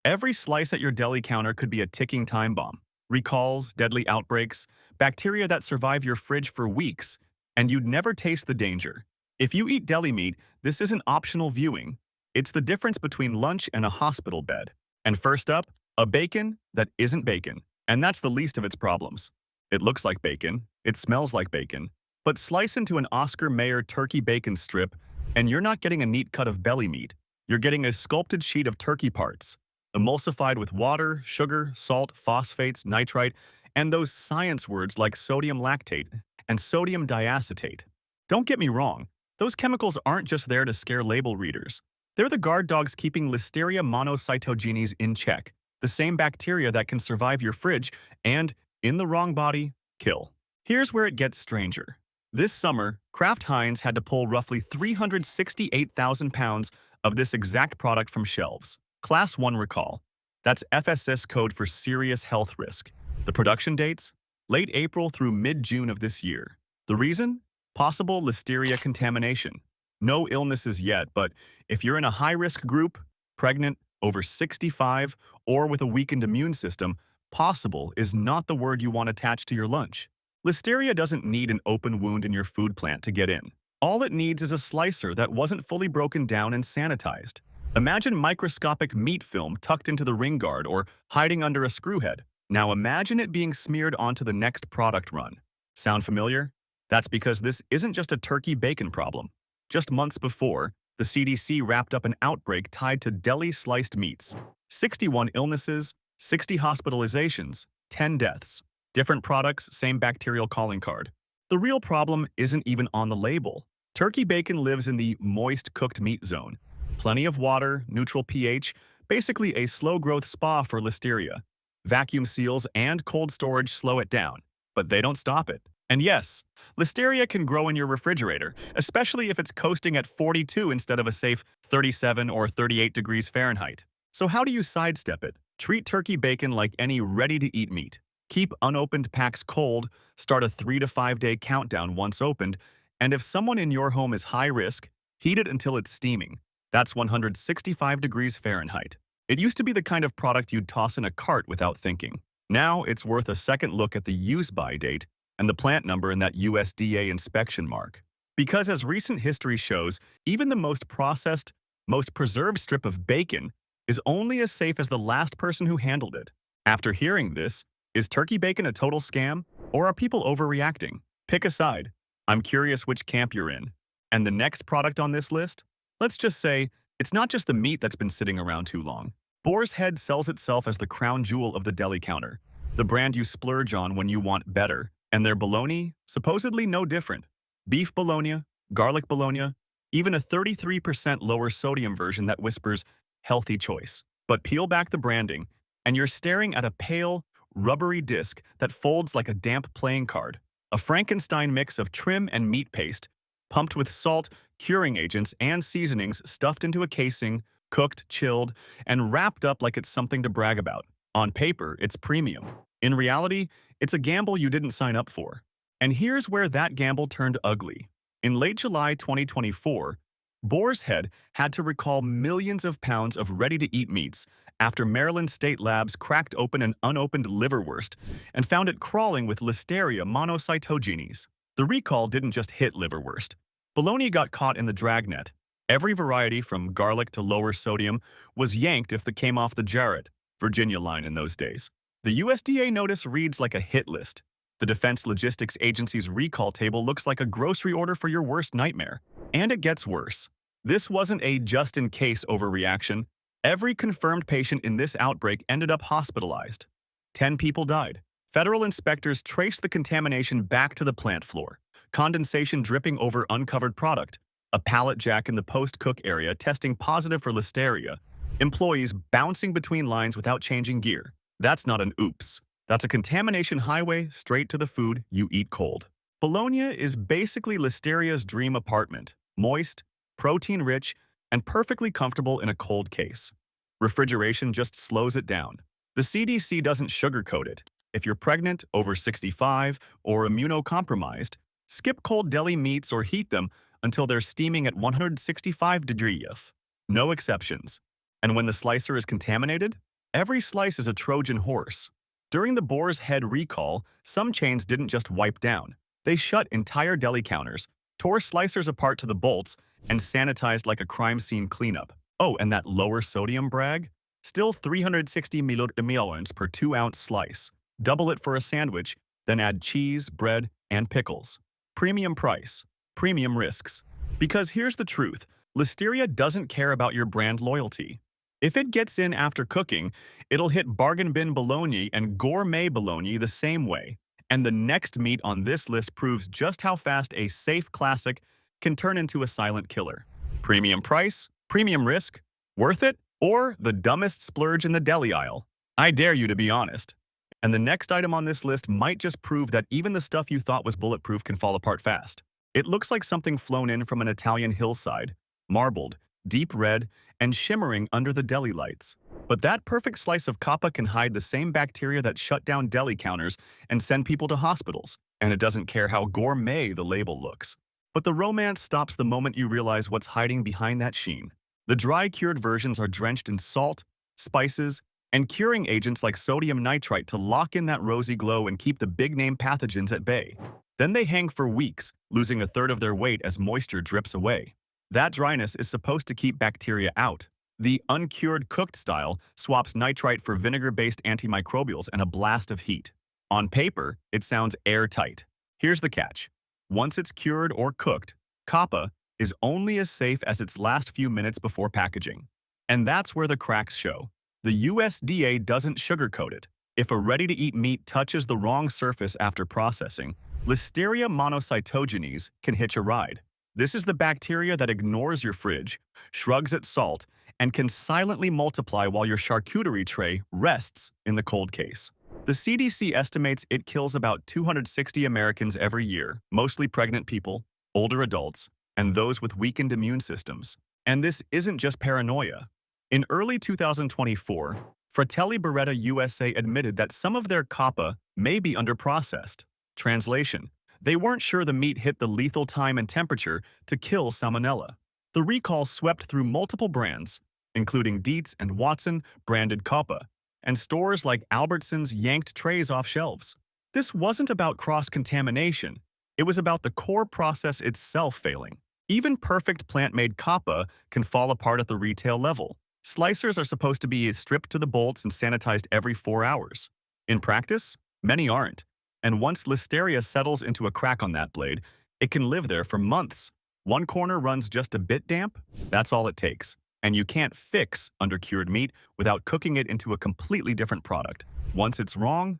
Every slice at your deli counter could be a ticking time bomb. Recalls, deadly outbreaks, bacteria that survive your fridge for weeks, and you'd never taste the danger. If you eat deli meat, this isn't optional viewing. It's the difference between lunch and a hospital bed. And first up, a bacon that isn't bacon. And that's the least of its problems. It looks like bacon, it smells like bacon, but slice into an Oscar Mayer turkey bacon strip, and you're not getting a neat cut of belly meat. You're getting a sculpted sheet of turkey parts, emulsified with water, sugar, salt, phosphates, nitrite, and those science words like sodium lactate and sodium diacetate. Don't get me wrong, those chemicals aren't just there to scare label readers. They're the guard dogs keeping Listeria monocytogenes in check, the same bacteria that can survive your fridge and, in the wrong body, kill. Here's where it gets stranger. This summer, Kraft Heinz had to pull roughly 368,000 pounds of this exact product from shelves. Class 1 recall. That's FSS code for serious health risk. The production dates? Late April through mid-June of this year. The reason? Possible Listeria contamination. No illnesses yet, but if you're in a high-risk group, pregnant, over 65, or with a weakened immune system, possible is not the word you want attached to your lunch. Listeria doesn't need an open wound in your food plant to get in. All it needs is a slicer that wasn't fully broken down and sanitized. Imagine microscopic meat film tucked into the ring guard or hiding under a screw head. Now imagine it being smeared onto the next product run. Sound familiar? That's because this isn't just a turkey bacon problem. Just months before, the CDC wrapped up an outbreak tied to deli sliced meats. 61 illnesses, 60 hospitalizations, 10 deaths. Different products, same bacterial calling card. The real problem isn't even on the label. Turkey bacon lives in the moist cooked meat zone. Plenty of water, neutral pH, basically a slow-growth spa for Listeria. Vacuum seals and cold storage slow it down, but they don't stop it. And yes, Listeria can grow in your refrigerator, especially if it's coasting at 42 instead of a safe 37 or 38 degrees Fahrenheit. So how do you sidestep it? Treat turkey bacon like any ready-to-eat meat. Keep unopened packs cold, start a 3 to 5 day countdown once opened, and if someone in your home is high risk, heat it until it's steaming. That's 165 degrees Fahrenheit. It used to be the kind of product you'd toss in a cart without thinking. Now it's worth a second look at the use-by date and the plant number in that USDA inspection mark. Because as recent history shows, even the most processed, most preserved strip of bacon is only as safe as the last person who handled it. After hearing this, is turkey bacon a total scam, or are people overreacting? Pick a side. I'm curious which camp you're in. And the next product on this list? Let's just say, it's not just the meat that's been sitting around too long. Boar's Head sells itself as the crown jewel of the deli counter, the brand you splurge on when you want better. And their bologna, supposedly no different. Beef bologna, garlic bologna, even a 33% lower sodium version that whispers, healthy choice. But peel back the branding, and you're staring at a pale, rubbery disc that folds like a damp playing card. A Frankenstein mix of trim and meat paste, pumped with salt, curing agents, and seasonings stuffed into a casing, cooked, chilled, and wrapped up like it's something to brag about. On paper, it's premium. In reality, it's a gamble you didn't sign up for. And here's where that gamble turned ugly. In late July 2024, Boar's Head had to recall millions of pounds of ready-to-eat meats after Maryland State Labs cracked open an unopened liverwurst and found it crawling with Listeria monocytogenes. The recall didn't just hit liverwurst. Bologna got caught in the dragnet. Every variety from garlic to lower sodium was yanked if they came off the Jarrett, Virginia line in those days. The USDA notice reads like a hit list. The Defense Logistics Agency's recall table looks like a grocery order for your worst nightmare. And it gets worse. This wasn't a just-in-case overreaction. Every confirmed patient in this outbreak ended up hospitalized. 10 people died. Federal inspectors traced the contamination back to the plant floor. Condensation dripping over uncovered product. A pallet jack in the post-cook area testing positive for Listeria. Employees bouncing between lines without changing gear. That's not an oops. That's a contamination highway straight to the food you eat cold. Bologna is basically Listeria's dream apartment. Moist, protein-rich, and perfectly comfortable in a cold case. Refrigeration just slows it down. The CDC doesn't sugarcoat it. If you're pregnant, over 65, or immunocompromised, skip cold deli meats or heat them until they're steaming at 165 degrees F. No exceptions. And when the slicer is contaminated, Every slice is a Trojan horse. During the Boar's Head recall, some chains didn't just wipe down. They shut entire deli counters, tore slicers apart to the bolts, and sanitized like a crime scene cleanup. Oh, and that lower sodium brag? Still 360 milliliters per 2-ounce slice. Double it for a sandwich, then add cheese, bread, and pickles. Premium price, premium risks. Because here's the truth, Listeria doesn't care about your brand loyalty. If it gets in after cooking, it'll hit bargain bin bologna and gourmet bologna the same way. And the next meat on this list proves just how fast a safe classic can turn into a silent killer. Premium price, premium risk, worth it, or the dumbest splurge in the deli aisle? I dare you to be honest. And the next item on this list might just prove that even the stuff you thought was bulletproof can fall apart fast. It looks like something flown in from an Italian hillside, marbled, deep red, and shimmering under the deli lights. But that perfect slice of coppa can hide the same bacteria that shut down deli counters and send people to hospitals. And it doesn't care how gourmet the label looks. But the romance stops the moment you realize what's hiding behind that sheen. The dry-cured versions are drenched in salt, spices, and curing agents like sodium nitrite to lock in that rosy glow and keep the big-name pathogens at bay. Then they hang for weeks, losing a third of their weight as moisture drips away. That dryness is supposed to keep bacteria out. The uncured cooked style swaps nitrite for vinegar-based antimicrobials and a blast of heat. On paper, it sounds airtight. Here's the catch. Once it's cured or cooked, coppa is only as safe as its last few minutes before packaging. And that's where the cracks show. The USDA doesn't sugarcoat it. If a ready-to-eat meat touches the wrong surface after processing, Listeria monocytogenes can hitch a ride. This is the bacteria that ignores your fridge, shrugs at salt, and can silently multiply while your charcuterie tray rests in the cold case. The CDC estimates it kills about 260 Americans every year, mostly pregnant people, older adults, and those with weakened immune systems. And this isn't just paranoia. In early 2024, Fratelli Beretta USA admitted that some of their coppa may be underprocessed. Translation: they weren't sure the meat hit the lethal time and temperature to kill Salmonella. The recall swept through multiple brands, including Dietz and Watson branded coppa, and stores like Albertsons yanked trays off shelves. This wasn't about cross-contamination. It was about the core process itself failing. Even perfect plant-made coppa can fall apart at the retail level. Slicers are supposed to be stripped to the bolts and sanitized every 4 hours. In practice, many aren't. And once Listeria settles into a crack on that blade, it can live there for months. One corner runs just a bit damp, that's all it takes. And you can't fix undercured meat without cooking it into a completely different product. Once it's wrong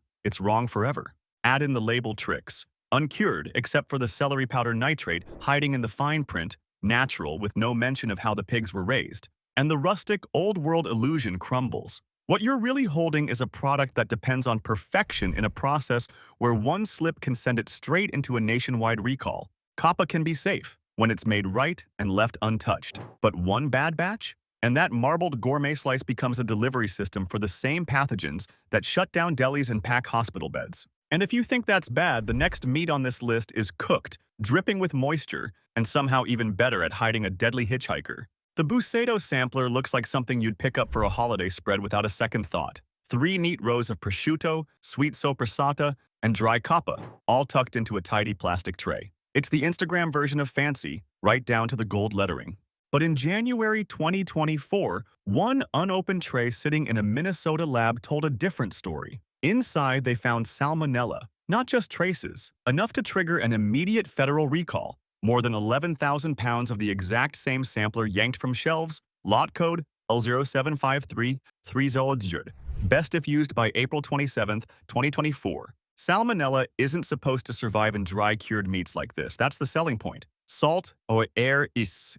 forever. Add in the label tricks. Uncured, except for the celery powder nitrate hiding in the fine print, natural with no mention of how the pigs were raised. And the rustic, old-world illusion crumbles. What you're really holding is a product that depends on perfection in a process where one slip can send it straight into a nationwide recall. Coppa can be safe when it's made right and left untouched. But one bad batch? And that marbled gourmet slice becomes a delivery system for the same pathogens that shut down delis and pack hospital beds. And if you think that's bad, the next meat on this list is cooked, dripping with moisture, and somehow even better at hiding a deadly hitchhiker. The Buscedo sampler looks like something you'd pick up for a holiday spread without a second thought. 3 neat rows of prosciutto, sweet soppressata, and dry coppa, all tucked into a tidy plastic tray. It's the Instagram version of fancy, right down to the gold lettering. But in January 2024, one unopened tray sitting in a Minnesota lab told a different story. Inside, they found Salmonella, not just traces, enough to trigger an immediate federal recall. More than 11,000 pounds of the exact same sampler yanked from shelves, lot code L075330. Best if used by April 27, 2024. Salmonella isn't supposed to survive in dry-cured meats like this. That's the selling point. Salt, or air,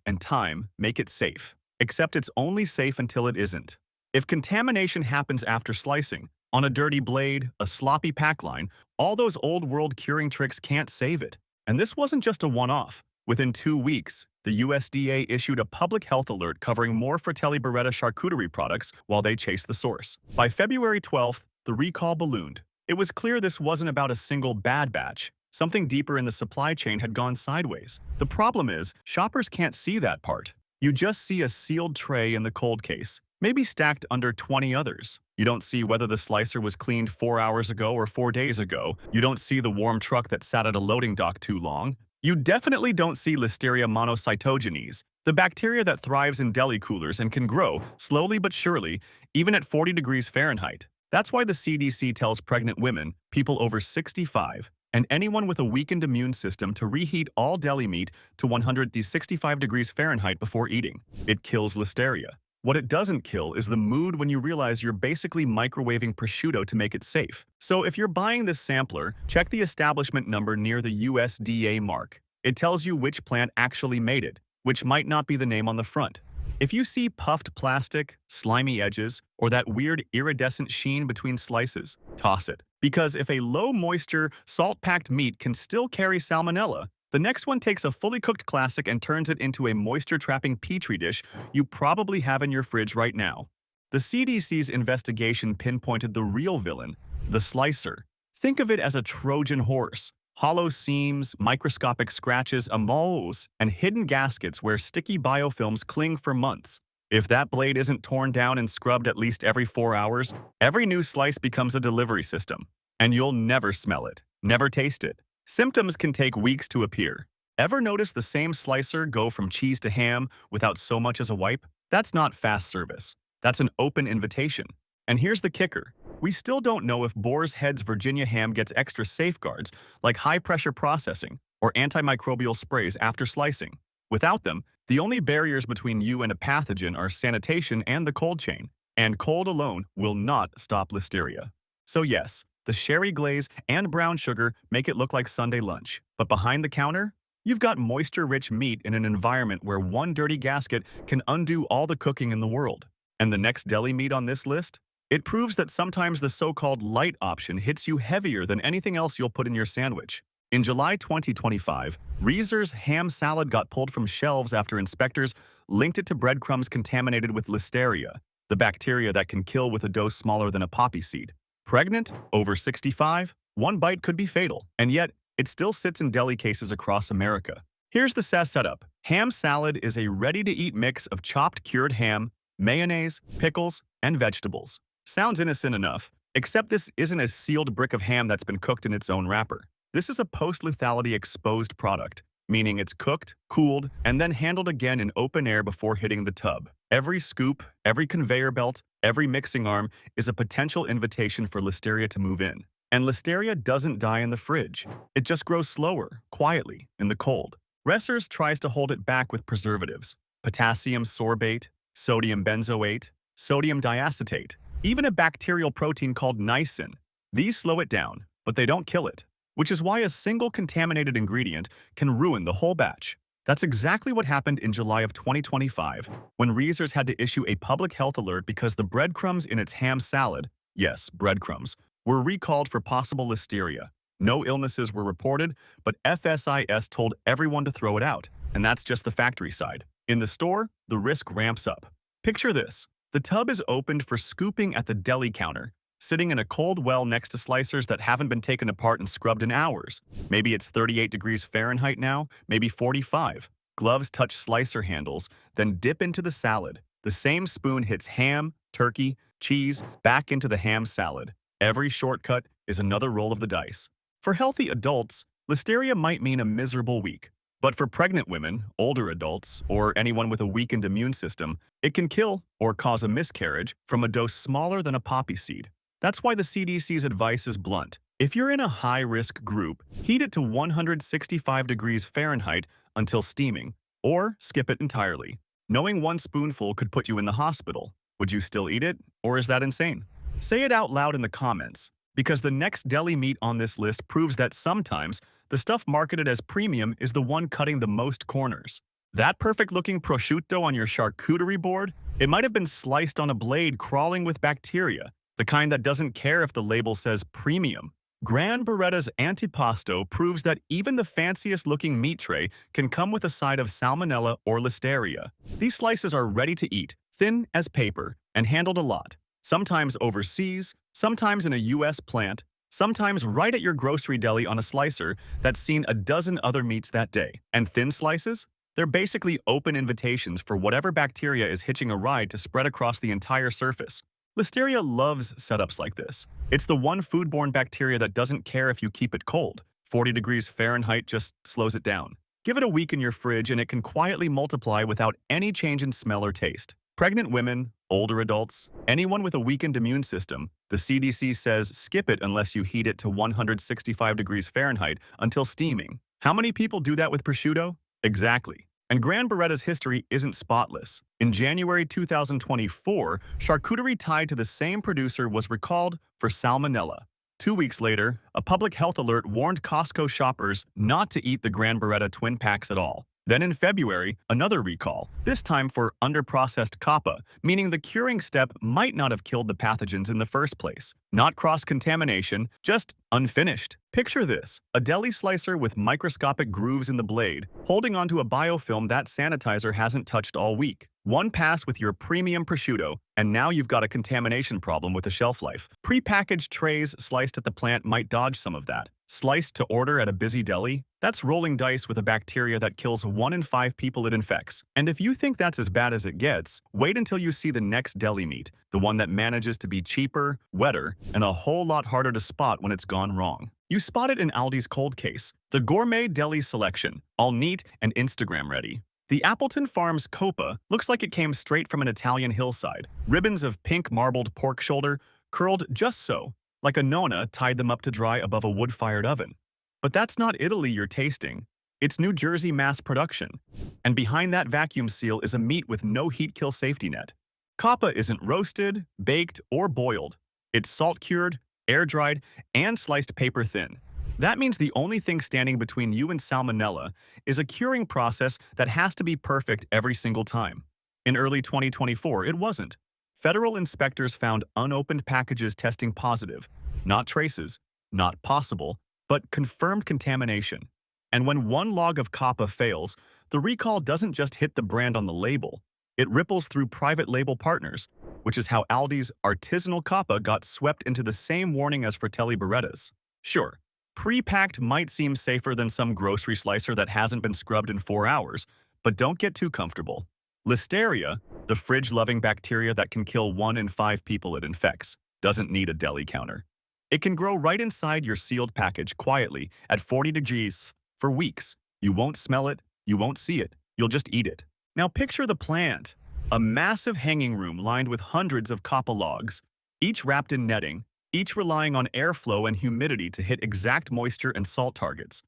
and time make it safe. Except it's only safe until it isn't. If contamination happens after slicing, on a dirty blade, a sloppy pack line, all those old-world curing tricks can't save it. And this wasn't just a one-off. Within 2 weeks, the USDA issued a public health alert covering more Fratelli Beretta charcuterie products while they chased the source. By February 12th, the recall ballooned. It was clear this wasn't about a single bad batch. Something deeper in the supply chain had gone sideways. The problem is, shoppers can't see that part. You just see a sealed tray in the cold case. maybe stacked under 20 others. You don't see whether the slicer was cleaned 4 hours ago or 4 days ago. You don't see the warm truck that sat at a loading dock too long. You definitely don't see Listeria monocytogenes, the bacteria that thrives in deli coolers and can grow, slowly but surely, even at 40 degrees Fahrenheit. That's why the CDC tells pregnant women, people over 65, and anyone with a weakened immune system to reheat all deli meat to 165 degrees Fahrenheit before eating. It kills Listeria. What it doesn't kill is the mood when you realize you're basically microwaving prosciutto to make it safe. So if you're buying this sampler, check the establishment number near the USDA mark. It tells you which plant actually made it, which might not be the name on the front. If you see puffed plastic, slimy edges, or that weird iridescent sheen between slices, toss it. Because if a low-moisture, salt-packed meat can still carry salmonella, the next one takes a fully cooked classic and turns it into a moisture-trapping petri dish you probably have in your fridge right now. The CDC's investigation pinpointed the real villain, the slicer. Think of it as a Trojan horse. Hollow seams, microscopic scratches, amours, and hidden gaskets where sticky biofilms cling for months. If that blade isn't torn down and scrubbed at least every 4 hours, every new slice becomes a delivery system. And you'll never smell it, never taste it. Symptoms can take weeks to appear. Ever notice the same slicer go from cheese to ham without so much as a wipe? That's not fast service. That's an open invitation. And here's the kicker. We still don't know if Boar's Head's Virginia ham gets extra safeguards like high-pressure processing or antimicrobial sprays after slicing. Without them, the only barriers between you and a pathogen are sanitation and the cold chain. And cold alone will not stop Listeria. So yes, the sherry glaze and brown sugar make it look like Sunday lunch. But behind the counter, you've got moisture-rich meat in an environment where one dirty gasket can undo all the cooking in the world. And the next deli meat on this list? It proves that sometimes the so-called light option hits you heavier than anything else you'll put in your sandwich. In July 2025, Reese's ham salad got pulled from shelves after inspectors linked it to breadcrumbs contaminated with Listeria, the bacteria that can kill with a dose smaller than a poppy seed. Pregnant? Over 65? One bite could be fatal, and yet it still sits in deli cases across America. Here's the setup. Ham salad is a ready-to-eat mix of chopped cured ham, mayonnaise, pickles, and vegetables. Sounds innocent enough, except this isn't a sealed brick of ham that's been cooked in its own wrapper. This is a post-lethality exposed product, meaning it's cooked, cooled, and then handled again in open air before hitting the tub. Every scoop, every conveyor belt, every mixing arm is a potential invitation for Listeria to move in. And Listeria doesn't die in the fridge. It just grows slower, quietly, in the cold. Ressers tries to hold it back with preservatives, potassium sorbate, sodium benzoate, sodium diacetate, even a bacterial protein called niacin. These slow it down, but they don't kill it, which is why a single contaminated ingredient can ruin the whole batch. That's exactly what happened in July of 2025, when Reese's had to issue a public health alert because the breadcrumbs in its ham salad, yes, breadcrumbs, were recalled for possible Listeria. No illnesses were reported, but FSIS told everyone to throw it out, and that's just the factory side. In the store, the risk ramps up. Picture this. The tub is opened for scooping at the deli counter, sitting in a cold well next to slicers that haven't been taken apart and scrubbed in hours. Maybe it's 38 degrees Fahrenheit now, maybe 45. Gloves touch slicer handles, then dip into the salad. The same spoon hits ham, turkey, cheese, back into the ham salad. Every shortcut is another roll of the dice. For healthy adults, Listeria might mean a miserable week. But for pregnant women, older adults, or anyone with a weakened immune system, it can kill or cause a miscarriage from a dose smaller than a poppy seed. That's why the CDC's advice is blunt. If you're in a high-risk group, heat it to 165 degrees Fahrenheit until steaming, or skip it entirely. Knowing one spoonful could put you in the hospital. Would you still eat it, or is that insane? Say it out loud in the comments, because the next deli meat on this list proves that sometimes the stuff marketed as premium is the one cutting the most corners. That perfect-looking prosciutto on your charcuterie board? It might have been sliced on a blade crawling with bacteria, the kind that doesn't care if the label says premium. Gran Beretta's antipasto proves that even the fanciest-looking meat tray can come with a side of salmonella or listeria. These slices are ready to eat, thin as paper, and handled a lot. Sometimes overseas, sometimes in a US plant, sometimes right at your grocery deli on a slicer that's seen a dozen other meats that day. And thin slices? They're basically open invitations for whatever bacteria is hitching a ride to spread across the entire surface. Listeria loves setups like this. It's the one foodborne bacteria that doesn't care if you keep it cold. 40 degrees Fahrenheit just slows it down. Give it a week in your fridge and it can quietly multiply without any change in smell or taste. Pregnant women, older adults, anyone with a weakened immune system, the CDC says skip it unless you heat it to 165 degrees Fahrenheit until steaming. How many people do that with prosciutto? Exactly. And Gran Beretta's history isn't spotless. In January 2024, charcuterie tied to the same producer was recalled for Salmonella. 2 weeks later, a public health alert warned Costco shoppers not to eat the Gran Beretta twin packs at all. Then in February, another recall, this time for underprocessed coppa, meaning the curing step might not have killed the pathogens in the first place. Not cross-contamination, just unfinished. Picture this, a deli slicer with microscopic grooves in the blade, holding onto a biofilm that sanitizer hasn't touched all week. One pass with your premium prosciutto, and now you've got a contamination problem with a shelf life. Pre-packaged trays sliced at the plant might dodge some of that. Sliced to order at a busy deli? That's rolling dice with a bacteria that kills 1 in 5 people it infects. And if you think that's as bad as it gets, wait until you see the next deli meat, the one that manages to be cheaper, wetter, and a whole lot harder to spot when it's gone wrong. You spot it in Aldi's cold case, the gourmet deli selection, all neat and Instagram ready. The Appleton Farms coppa looks like it came straight from an Italian hillside. Ribbons of pink marbled pork shoulder curled just so, like a nonna tied them up to dry above a wood-fired oven. But that's not Italy you're tasting. It's New Jersey mass production. And behind that vacuum seal is a meat with no heat-kill safety net. Coppa isn't roasted, baked, or boiled. It's salt-cured, air-dried, and sliced paper-thin. That means the only thing standing between you and salmonella is a curing process that has to be perfect every single time. In early 2024, it wasn't. Federal inspectors found unopened packages testing positive, not traces, not possible, but confirmed contamination. And when one log of coppa fails, the recall doesn't just hit the brand on the label. It ripples through private label partners, which is how Aldi's artisanal coppa got swept into the same warning as Fratelli Beretta's. Sure, pre-packed might seem safer than some grocery slicer that hasn't been scrubbed in 4 hours, but don't get too comfortable. Listeria, the fridge-loving bacteria that can kill 1 in 5 people it infects, doesn't need a deli counter. It can grow right inside your sealed package quietly at 40 degrees for weeks. You won't smell it, you won't see it, you'll just eat it. Now picture the plant, a massive hanging room lined with hundreds of coppa logs, each wrapped in netting, each relying on airflow and humidity to hit exact moisture and salt targets.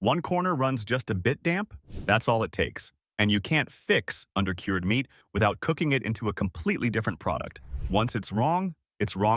One corner runs just a bit damp, that's all it takes. And you can't fix undercured meat without cooking it into a completely different product. Once it's wrong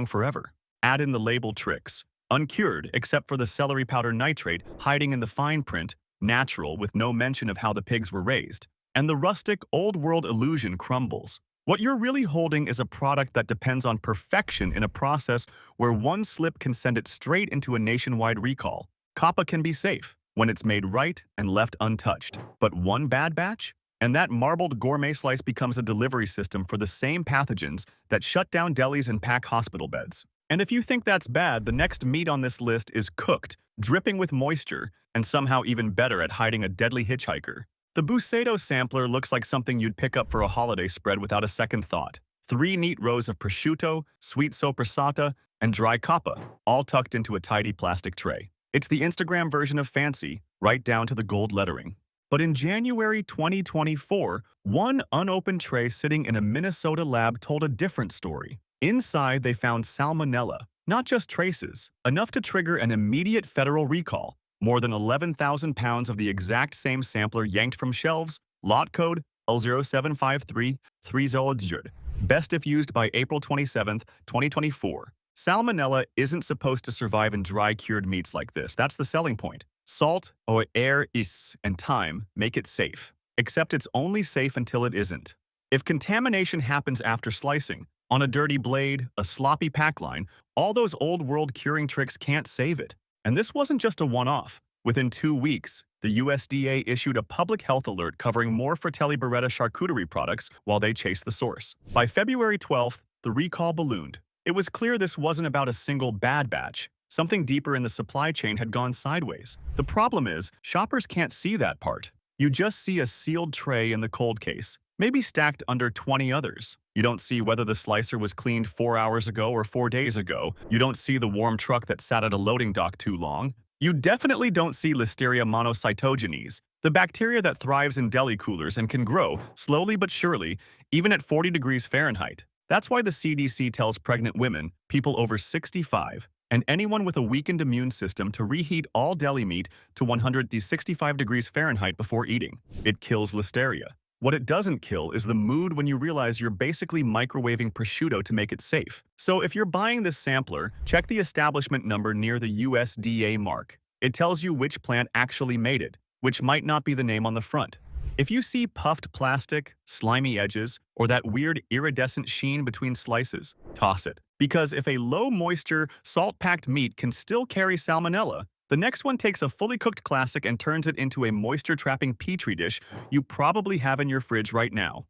forever. Add in the label tricks. Uncured, except for the celery powder nitrate hiding in the fine print, natural with no mention of how the pigs were raised. And the rustic, old-world illusion crumbles. What you're really holding is a product that depends on perfection in a process where one slip can send it straight into a nationwide recall. Coppa can be safe when it's made right and left untouched. But one bad batch? And that marbled gourmet slice becomes a delivery system for the same pathogens that shut down delis and pack hospital beds. And if you think that's bad, the next meat on this list is cooked, dripping with moisture, and somehow even better at hiding a deadly hitchhiker. The Buscedo sampler looks like something you'd pick up for a holiday spread without a second thought. 3 neat rows of prosciutto, sweet soppressata, and dry coppa, all tucked into a tidy plastic tray. It's the Instagram version of fancy, right down to the gold lettering. But in January 2024, one unopened tray sitting in a Minnesota lab told a different story. Inside, they found salmonella, not just traces, enough to trigger an immediate federal recall. More than 11,000 pounds of the exact same sampler yanked from shelves, lot code L075330. Best if used by April 27, 2024. Salmonella isn't supposed to survive in dry cured meats like this. That's the selling point. Salt, or air, is, and time make it safe. Except it's only safe until it isn't. If contamination happens after slicing, on a dirty blade, a sloppy pack line, all those old-world curing tricks can't save it. And this wasn't just a one-off. Within 2 weeks, the USDA issued a public health alert covering more Fratelli Beretta charcuterie products while they chased the source. By February 12th, the recall ballooned. It was clear this wasn't about a single bad batch. Something deeper in the supply chain had gone sideways. The problem is, shoppers can't see that part. You just see a sealed tray in the cold case, maybe stacked under 20 others. You don't see whether the slicer was cleaned 4 hours ago or 4 days ago. You don't see the warm truck that sat at a loading dock too long. You definitely don't see Listeria monocytogenes, the bacteria that thrives in deli coolers and can grow, slowly but surely, even at 40 degrees Fahrenheit. That's why the CDC tells pregnant women, people over 65, and anyone with a weakened immune system to reheat all deli meat to 165 degrees Fahrenheit before eating. It kills Listeria. What it doesn't kill is the mood when you realize you're basically microwaving prosciutto to make it safe. So if you're buying this sampler, check the establishment number near the USDA mark. It tells you which plant actually made it, which might not be the name on the front. If you see puffed plastic, slimy edges, or that weird iridescent sheen between slices, toss it. Because if a low-moisture, salt-packed meat can still carry salmonella, the next one takes a fully cooked classic and turns it into a moisture-trapping petri dish you probably have in your fridge right now.